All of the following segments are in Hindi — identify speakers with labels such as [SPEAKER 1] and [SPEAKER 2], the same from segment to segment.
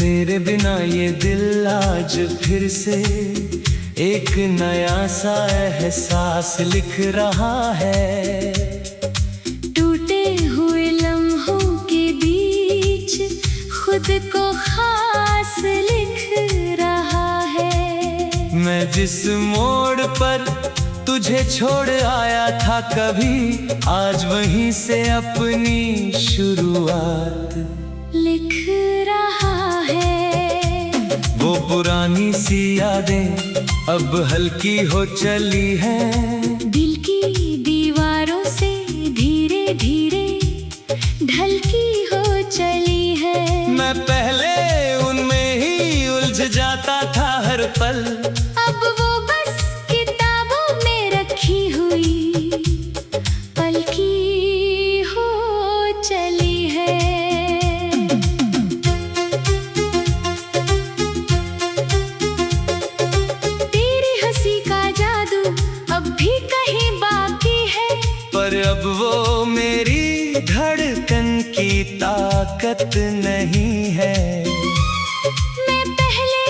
[SPEAKER 1] तेरे बिना ये दिल आज फिर से एक नया सा एहसास लिख रहा है।
[SPEAKER 2] टूटे हुए लम्हों के बीच खुद को खास लिख रहा है।
[SPEAKER 1] मैं जिस मोड़ पर तुझे छोड़ आया था कभी, आज वहीं से अपनी शुरुआत
[SPEAKER 2] लिख रहा है।
[SPEAKER 1] वो पुरानी सी यादें अब हल्की हो चली हैं।
[SPEAKER 2] दिल की दीवारों से धीरे धीरे ढलकी हो चली है।
[SPEAKER 1] मैं पहले उनमें ही उलझ जाता था हर पल,
[SPEAKER 2] अब वो बस किताबों में रखी हुई पलकी हो चली है। तेरी हंसी का जादू अब भी कहीं बाकी है,
[SPEAKER 1] पर अब वो मेरी धड़कन की ताकत नहीं है।
[SPEAKER 2] मैं पहले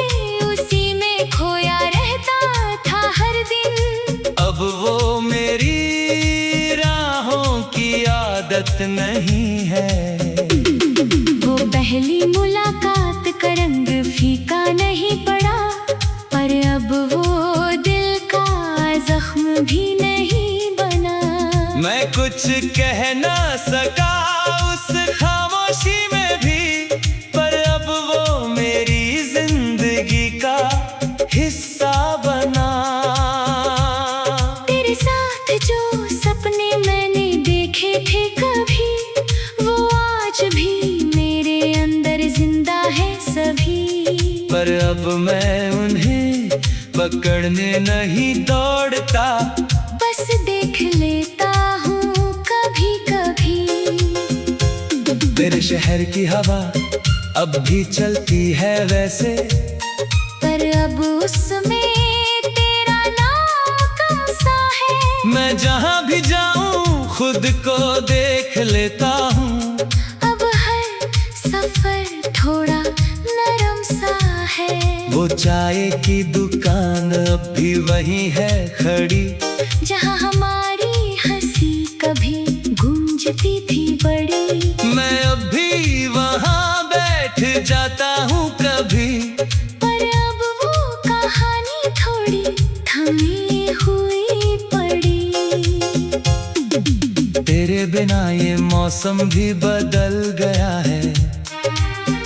[SPEAKER 2] उसी में खोया रहता था हर दिन,
[SPEAKER 1] अब वो मेरी राहों की आदत नहीं है।
[SPEAKER 2] वो पहली मुलाकात का रंग फीका नहीं पड़ा, पर अब वो दिल का जख्म भी नहीं बना।
[SPEAKER 1] मैं कुछ कह ना सका उस खामोशी में भी, पर अब वो मेरी जिंदगी का हिस्सा बना।
[SPEAKER 2] तेरे साथ जो सपने मैंने देखे थे कभी, वो आज भी मेरे अंदर जिंदा है सभी।
[SPEAKER 1] पर अब मैं उन्हें पकड़ने नहीं दौड़ता,
[SPEAKER 2] बस देख लेता हूँ कभी कभी।
[SPEAKER 1] तेरे शहर की हवा अब भी चलती है वैसे,
[SPEAKER 2] पर अब उसमें तेरा नाम कम सा है।
[SPEAKER 1] मैं जहाँ भी जाऊँ खुद को देख लेता हूँ।
[SPEAKER 2] अब हर सफर थोड़ा नरम सा है।
[SPEAKER 1] वो चाय की दुकान अब भी वही है खड़ी,
[SPEAKER 2] जहाँ हमारी हंसी कभी गूंजती थी बड़ी।
[SPEAKER 1] मैं अब भी वहाँ बैठ जाता हूँ कभी,
[SPEAKER 2] पर अब वो कहानी थोड़ी थमी हुई पड़ी।
[SPEAKER 1] तेरे बिना ये मौसम भी बदल गया है।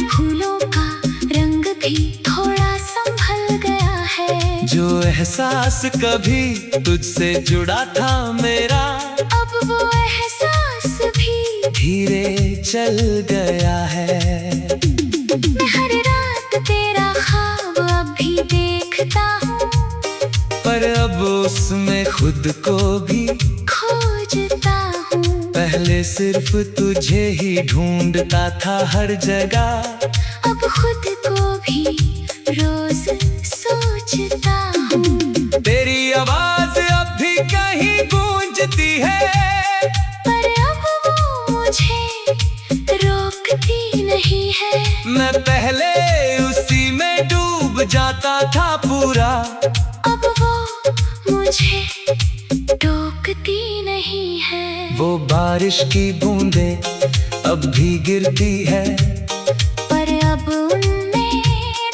[SPEAKER 2] फूलों का रंग भी थोड़ा संभल गया है।
[SPEAKER 1] जो एहसास कभी तुझसे जुड़ा था मेरा,
[SPEAKER 2] अब वो एहसास भी
[SPEAKER 1] धीरे चल गया है।
[SPEAKER 2] मैं हर रात तेरा ख्वाब अब भी देखता हूँ,
[SPEAKER 1] पर अब उसमें खुद को भी
[SPEAKER 2] खोजता हूँ।
[SPEAKER 1] पहले सिर्फ तुझे ही ढूंढता था हर जगह,
[SPEAKER 2] अब खुद को भी रोज सोचता हूँ।
[SPEAKER 1] तेरी आवाज अब भी कहीं गूंजती है,
[SPEAKER 2] पर अब वो मुझे रोकती नहीं है।
[SPEAKER 1] मैं पहले उसी में डूब जाता था पूरा,
[SPEAKER 2] अब वो मुझे टोकती नहीं है।
[SPEAKER 1] वो बारिश की बूंदें अब भी गिरती है,
[SPEAKER 2] पर अब उनमें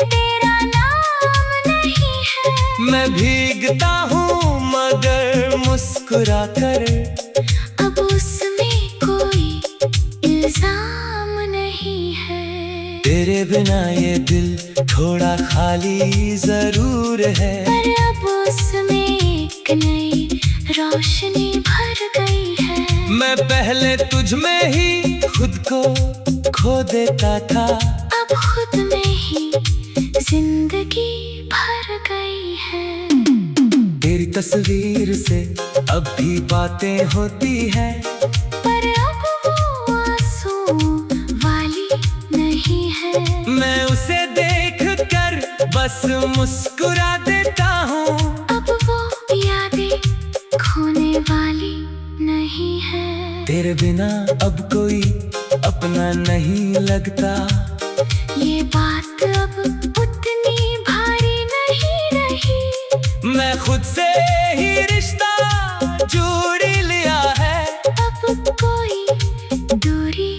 [SPEAKER 2] तेरा नाम नहीं है।
[SPEAKER 1] मैं भीगता हूँ मगर मुस्कुरा कर,
[SPEAKER 2] अब उसमें कोई इल्जाम नहीं है।
[SPEAKER 1] तेरे बिना ये दिल थोड़ा खाली जरूर है,
[SPEAKER 2] पर अब उसमें एक नई रोशनी भर गई है।
[SPEAKER 1] मैं पहले तुझ में ही खुद को खो देता था,
[SPEAKER 2] अब खुद में ही जिंदगी भर गई है।
[SPEAKER 1] तेरी तस्वीर से अब भी बातें होती है,
[SPEAKER 2] पर अब वो आंसू वाली नहीं है।
[SPEAKER 1] मैं उसे देख कर बस मुस्कुरा देता हूँ।
[SPEAKER 2] अब वो यादें खोने वाली नहीं है।
[SPEAKER 1] तेरे बिना अब कोई अपना नहीं लगता,
[SPEAKER 2] ये बात अब उतनी भारी नहीं रही।
[SPEAKER 1] मैं खुद से ही रिश्ता जोड़ लिया है।
[SPEAKER 2] अब कोई दूरी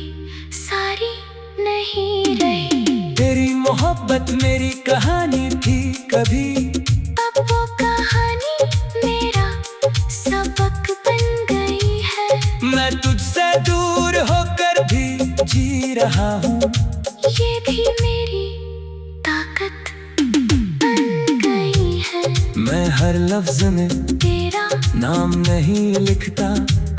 [SPEAKER 2] सारी नहीं रही।
[SPEAKER 1] तेरी मोहब्बत मेरी कहानी थी कभी,
[SPEAKER 2] अब वो कहानी मेरा सबक बन गई है।
[SPEAKER 1] मैं तुझसे दूर होकर भी जी रहा हूँ।
[SPEAKER 2] ये भी मेरी ताकत बन गई है।
[SPEAKER 1] मैं हर लफ्ज में
[SPEAKER 2] तेरा
[SPEAKER 1] नाम नहीं लिखता,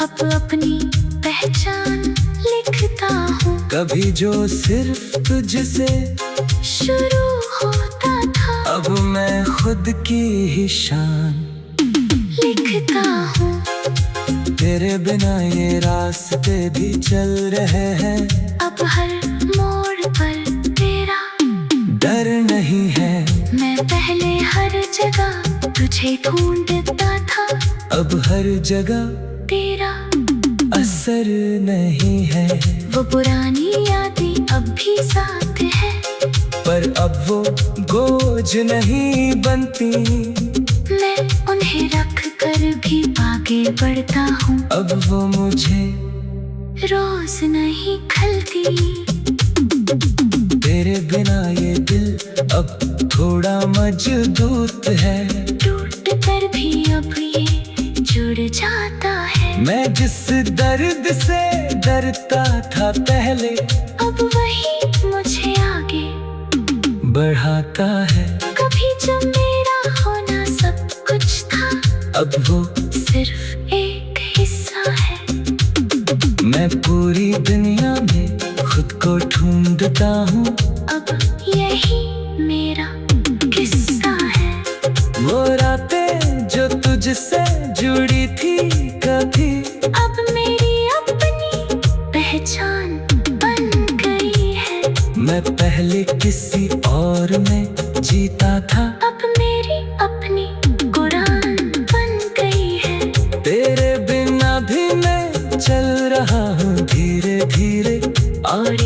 [SPEAKER 2] अब अपनी पहचान लिखता हूँ।
[SPEAKER 1] कभी जो सिर्फ तुझसे
[SPEAKER 2] शुरू होता था,
[SPEAKER 1] अब मैं खुद की ही शान
[SPEAKER 2] लिखता हूँ।
[SPEAKER 1] तेरे बिना ये रास्ते भी चल रहे हैं।
[SPEAKER 2] अब हर मोड़ पर तेरा
[SPEAKER 1] डर नहीं है।
[SPEAKER 2] मैं पहले हर जगह तुझे ढूंढता था,
[SPEAKER 1] अब हर जगह
[SPEAKER 2] तेरा
[SPEAKER 1] असर नहीं है।
[SPEAKER 2] वो पुरानी यादें अब भी साथ है,
[SPEAKER 1] पर अब वो बोझ नहीं बनती।
[SPEAKER 2] मैं उन्हें रख कर भी आगे बढ़ता हूँ।
[SPEAKER 1] अब वो मुझे
[SPEAKER 2] रोज नहीं खलती।
[SPEAKER 1] तेरे बिना ये दिल अब थोड़ा मजबूत है।
[SPEAKER 2] टूट कर भी अब ये जुड़ जाता है।
[SPEAKER 1] मैं जिस दर्द से डरता था पहले,
[SPEAKER 2] अब वही मुझे आगे
[SPEAKER 1] बढ़ाता है।
[SPEAKER 2] कभी जो मेरा होना सब कुछ था,
[SPEAKER 1] अब वो
[SPEAKER 2] सिर्फ एक हिस्सा है।
[SPEAKER 1] मैं पूरी दुनिया में खुद को ढूंढता हूँ।
[SPEAKER 2] अब यही मेरा किस्सा है।
[SPEAKER 1] वो रातें जो तुझसे जुड़ी थी कभी,
[SPEAKER 2] अब मेरी अपनी पहचान बन गई है।
[SPEAKER 1] मैं पहले किसी और में जीता था,
[SPEAKER 2] अब मेरी अपनी कुरान बन गई है।
[SPEAKER 1] तेरे बिना भी मैं चल रहा हूँ धीरे धीरे।
[SPEAKER 2] और